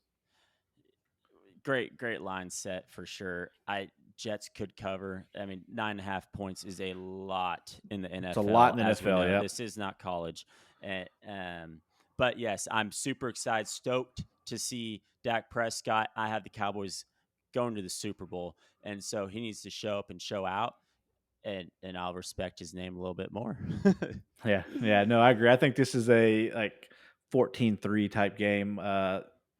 great line set for sure. I Jets could cover. I mean, 9.5 points is a lot in the It's a lot NFL, in the as we NFL. know. Yep. This is not college. And, but yes, I'm super excited, stoked to see Dak Prescott. I have the Cowboys going to the Super Bowl, and so he needs to show up and show out, and I'll respect his name a little bit more. Yeah. Yeah. No, I agree. I think this is a like 14-3 type game.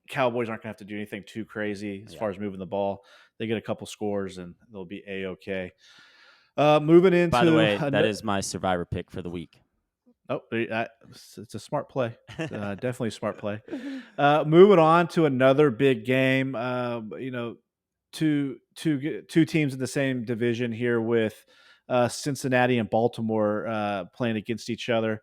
Cowboys aren't going to have to do anything too crazy as Yeah. far as moving the ball. They get a couple scores and they'll be A-OK. Moving By the into way, that is my survivor pick for the week. oh, it's a smart play. Definitely a smart play. Moving on to another big game. Two teams in the same division here with Cincinnati and Baltimore playing against each other.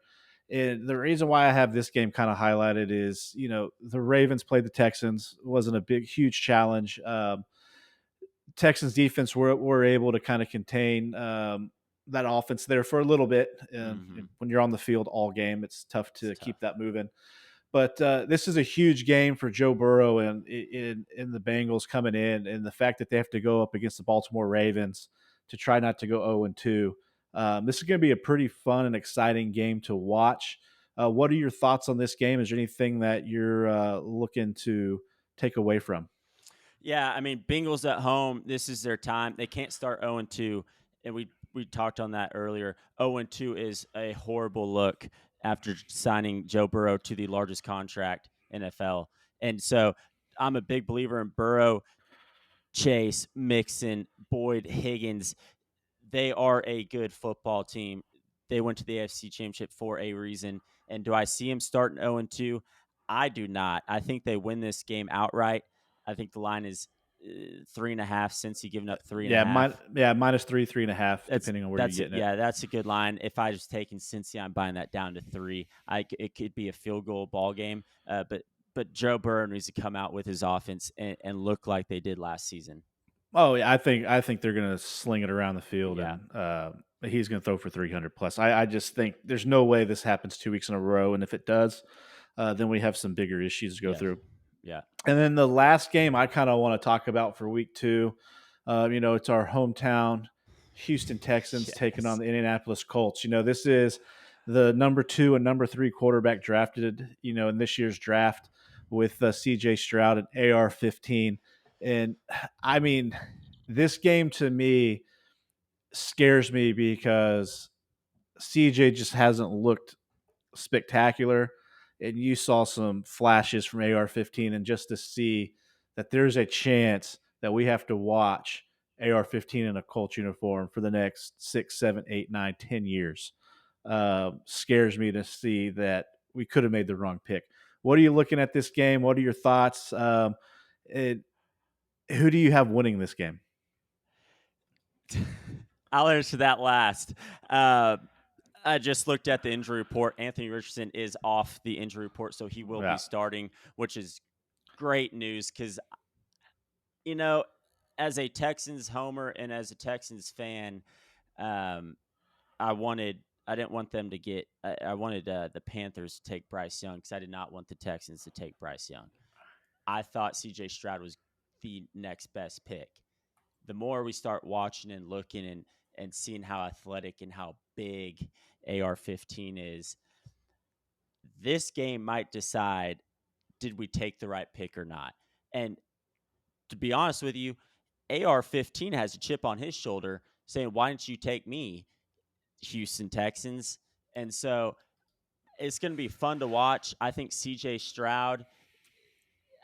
And the reason why I have this game kind of highlighted is, the Ravens played the Texans. It wasn't a huge challenge. Texans defense were able to kind of contain that offense there for a little bit. And Mm-hmm. when you're on the field all game, it's tough It's to tough. keep that moving. But this is a huge game for Joe Burrow and in the Bengals coming in, and the fact that they have to go up against the Baltimore Ravens to try not to go 0-2. This is going to be a pretty fun and exciting game to watch. What are your thoughts on this game? Is there anything that you're looking to take away from? Yeah, I mean, Bengals at home, this is their time. They can't start 0-2, and we talked on that earlier. 0-2 is a horrible look after signing Joe Burrow to the largest contract in NFL. And so I'm a big believer in Burrow, Chase, Mixon, Boyd, Higgins. They are a good football team. They went to the AFC Championship for a reason. And do I see them starting 0-2? I do not. I think they win this game outright. I think the line is 3.5. Since he given up three and a Yeah, half. minus three, 3.5, That's depending on where you're that's getting it. yeah, that's a good line. If I was taking Cincy, I'm buying that down to 3. It could be a field goal ball game, but Joe Burrow needs to come out with his offense and look like they did last season. Oh yeah, I think they're gonna sling it around the field, Yeah, and he's gonna throw for 300 plus. I just think there's no way this happens 2 weeks in a row, and if it does, then we have some bigger issues to go yeah, through. yeah. And then the last game I kind of want to talk about for week two, it's our hometown Houston Texans taking on Yes. the Indianapolis Colts. This is the number 2 and number 3 quarterback drafted, in this year's draft with CJ Stroud and AR-15. And I mean, this game to me scares me because CJ just hasn't looked spectacular. And you saw some flashes from AR-15, and just to see that there's a chance that we have to watch AR-15 in a Colts uniform for the next 6, 7, 8, 9, 10 years scares me to see that we could have made the wrong pick. What are you looking at this game? What are your thoughts? It, who do you have winning this game? I'll answer that last. Uh, I just looked at the injury report. Anthony Richardson is off the injury report, so he will be Yeah. starting, which is great news because, you know, as a Texans homer and as a Texans fan, um, I didn't want them to get, I wanted the Panthers to take Bryce Young because I did not want the Texans to take Bryce Young. I thought CJ Stroud was the next best pick. The more we start watching and looking and seeing how athletic and how big AR-15 is, this game might decide, did we take the right pick or not? And to be honest with you, AR-15 has a chip on his shoulder saying, why didn't you take me, Houston Texans? And so it's going to be fun to watch. I think CJ Stroud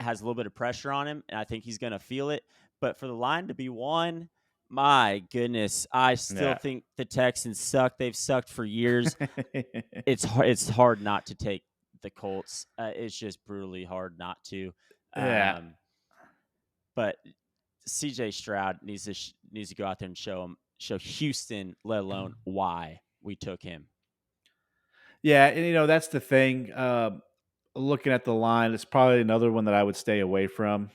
has a little bit of pressure on him, and I think he's going to feel it. But for the line to be one, my goodness, I still Yeah. think the Texans suck. They've sucked for years. It's hard not to take the Colts. It's just brutally hard not to. Yeah. Um, but CJ Stroud needs to go out there and show Houston, let alone why we took him. Yeah, and that's the thing. Looking at the line, it's probably another one that I would stay away from,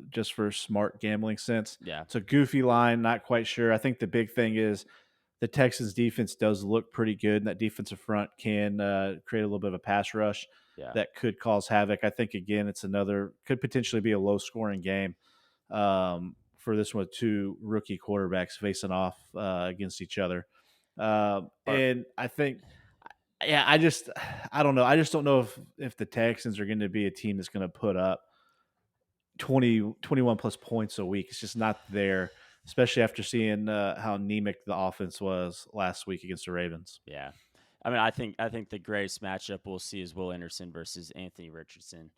just for smart gambling sense. Yeah, It's a goofy line, not quite sure. I think the big thing is the Texans defense does look pretty good, and that defensive front can create a little bit of a pass rush yeah. that could cause havoc. I think again, it's another could potentially be a low scoring game for this one with two rookie quarterbacks facing off against each other. Or And I think yeah, I don't know. I just don't know if the Texans are going to be a team that's going to put up 21 plus points a week. It's just not there, especially after seeing how anemic the offense was last week against the Ravens. yeah. I mean, I think the greatest matchup we'll see is Will Anderson versus Anthony Richardson.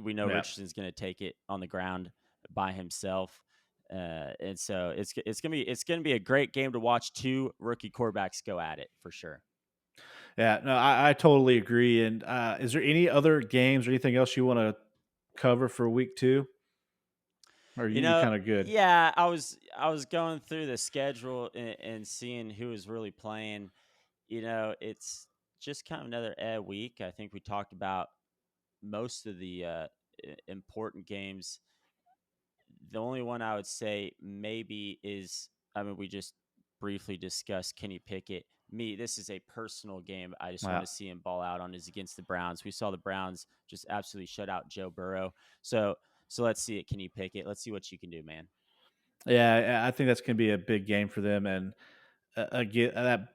We know Yeah. Richardson's going to take it on the ground by himself, and so it's gonna be a great game to watch. Two rookie quarterbacks go at it for sure. Yeah, no, I totally agree. And is there any other games or anything else you want to cover for week two? Or are you kind of good? Yeah, I was going through the schedule and seeing who was really playing. It's just kind of another week. I think we talked about most of the important games. The only one I would say maybe is, I mean, we just briefly discussed Kenny Pickett. This is a personal game. I just want Yeah. to see him ball out on is against the Browns. We saw the Browns just absolutely shut out Joe Burrow. So let's see it, Kenny Pickett. Let's see what you can do, man. Yeah, I think that's going to be a big game for them. And again, that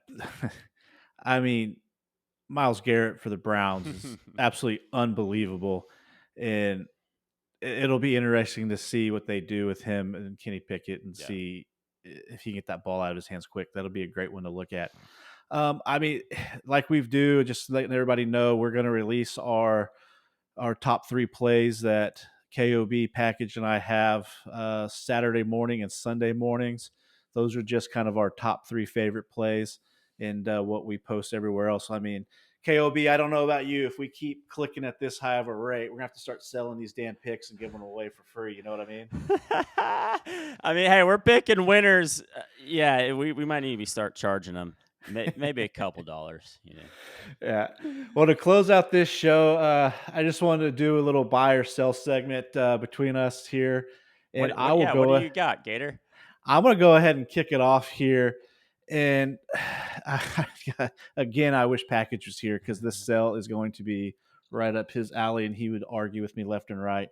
I mean, Miles Garrett for the Browns is absolutely unbelievable. And it'll be interesting to see what they do with him and Kenny Pickett and Yeah. see if he can get that ball out of his hands quick. That'll be a great one to look at. I mean, like we do, just letting everybody know, we're going to release our top 3 plays that KOB package and I have Saturday morning and Sunday mornings. Those are just kind of our top 3 favorite plays and what we post everywhere else. I mean, KOB, I don't know about you. If we keep clicking at this high of a rate, we're gonna have to start selling these damn picks and giving them away for free. You know what I mean? I mean, hey, we're picking winners. Yeah, we might need to start charging them maybe a couple dollars. Yeah. Well, to close out this show, I just wanted to do a little buy or sell segment between us here, and I What? will Yeah, what do go. you got, Gator? I'm going to go ahead and kick it off here. And again, I wish Package was here because this sell is going to be right up his alley, and he would argue with me left and right.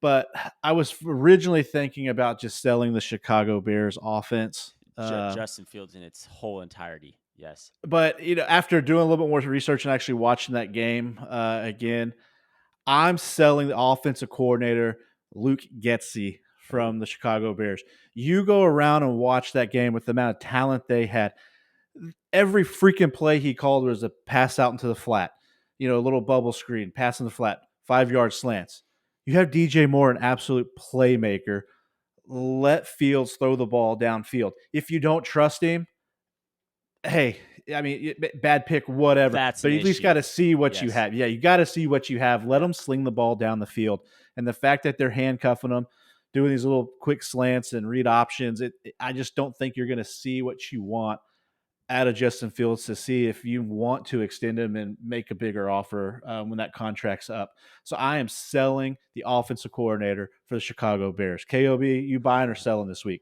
But I was originally thinking about just selling the Chicago Bears offense. Justin Fields in its whole entirety. Yes. But after doing a little bit more research and actually watching that game again, I'm selling the offensive coordinator Luke Getsy Oh. from the Chicago Bears. You go around and watch that game with the amount of talent they had. Every freaking play he called was a pass out into the flat, a little bubble screen, pass in the flat, 5 yard slants. You have DJ Moore, an absolute playmaker. Let Fields throw the ball downfield. If you don't trust him, hey, I mean, bad pick, whatever. That's But an you at least got issue. to see what you Yes. have. Yeah, you got to see what you have. Let them sling the ball down the field. And the fact that they're handcuffing them, doing these little quick slants and read options, I just don't think you're going to see what you want out of Justin Fields to see if you want to extend him and make a bigger offer when that contract's up. So I am selling the offensive coordinator for the Chicago Bears. KOB, you buying or selling this week?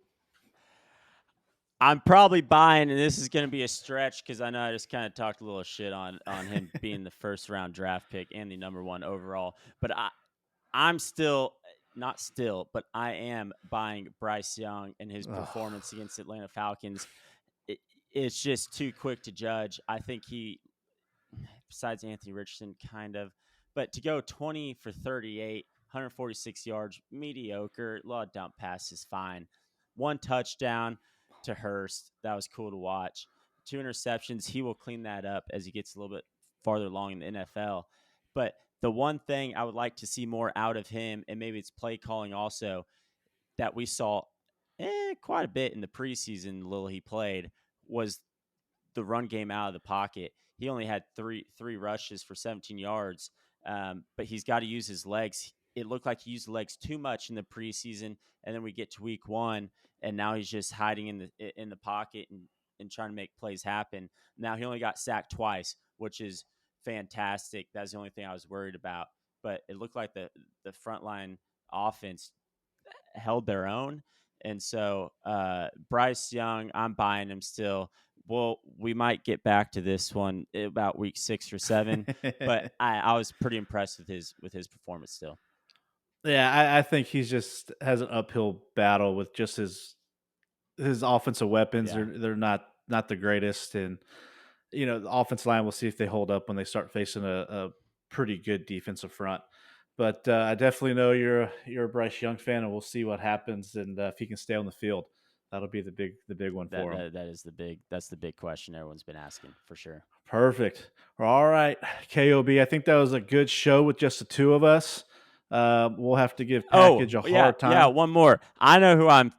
I'm probably buying, and this is going to be a stretch because I know I just kind of talked a little shit on him being the first round draft pick and the #1 overall. But I'm still not still, but I am buying Bryce Young and his Ugh. performance against Atlanta Falcons. It, it's just too quick to judge. I think he, besides Anthony Richardson, kind of, but to go 20 for 38, 146 yards, mediocre. A lot of dump passes, fine. 1 touchdown to Hurst. That was cool to watch. 2 interceptions. He will clean that up as he gets a little bit farther along in the NFL. But the one thing I would like to see more out of him, and maybe it's play calling also, that we saw quite a bit in the preseason, little he played, was the run game out of the pocket. He only had three rushes for 17 yards, but he's got to use his legs. It looked like he used the legs too much in the preseason, and then we get to week 1, and now he's just hiding in the pocket and trying to make plays happen. Now he only got sacked twice, which is fantastic. That's the only thing I was worried about. But it looked like the frontline offense held their own. And so Bryce Young, I'm buying him still. Well, we might get back to this one about week 6 or 7, but I was pretty impressed with his performance still. Yeah, I think he's just has an uphill battle with just his offensive weapons. Yeah. They're not the greatest, and the offensive line. We'll see if they hold up when they start facing a pretty good defensive front. But I definitely know you're a Bryce Young fan, and we'll see what happens and if he can stay on the field. That'll be the big one for him. That's the big question everyone's been asking for sure. Perfect. All right, KOB. I think that was a good show with just the two of us. We'll have to give Oh, Package a yeah, hard yeah, time. one more. I know who I'm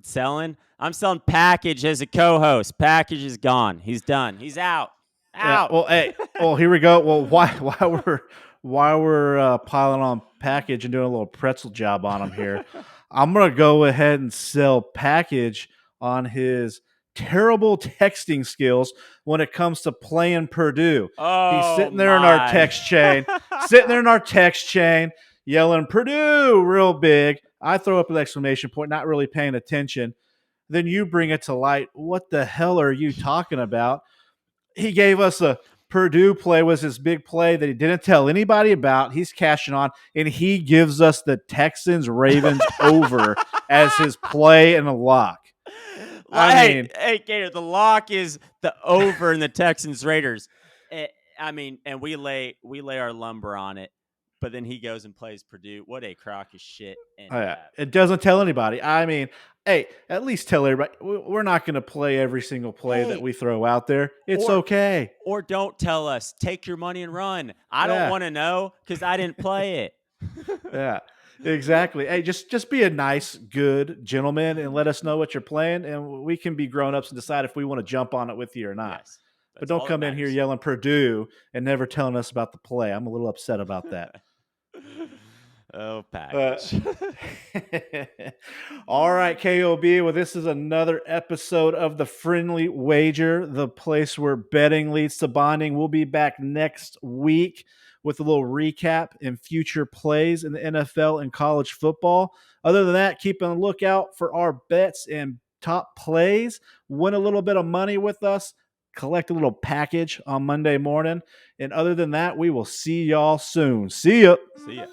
selling. I'm selling Package as a co-host. Package is gone. He's done. He's out. Yeah. Out. Well, hey. Well, here we go. Well, why we're piling on Package and doing a little pretzel job on him here, I'm gonna go ahead and sell Package on his terrible texting skills when it comes to playing Purdue. He's Oh sitting there in our my. text chain, sitting there in our text chain, yelling Purdue real big. I throw up an exclamation point, not really paying attention. Then you bring it to light. What the hell are you talking about? He gave us a Purdue play was his big play that he didn't tell anybody about. He's cashing on, and he gives us the Texans Ravens over as his play and a lock. I Hey, mean, hey, Gator, the lock is the over in the Texans Raiders. I mean, and we lay our lumber on it. but then he goes and plays Purdue. What a crock of shit. And Oh, yeah. It doesn't tell anybody. I mean, hey, at least tell everybody we're not going to play every single play that we throw out there. It's okay. Or don't tell us. Take your money and run. I don't want to know because I didn't play it. Yeah, exactly. Hey, just be a nice, good gentleman and let us know what you're playing, and we can be grown-ups and decide if we want to jump on it with you or not. Yes, but don't come in here yelling Purdue and never telling us about the play. I'm a little upset about that. Oh, package. All right, K.O.B. Well, this is another episode of the Friendly Wager, the place where betting leads to bonding. We'll be back next week with a little recap and future plays in the NFL and college football. Other than that, keep on the lookout for our bets and top plays. Win a little bit of money with us. Collect a little package on Monday morning. And other than that, we will see y'all soon. See ya. See ya.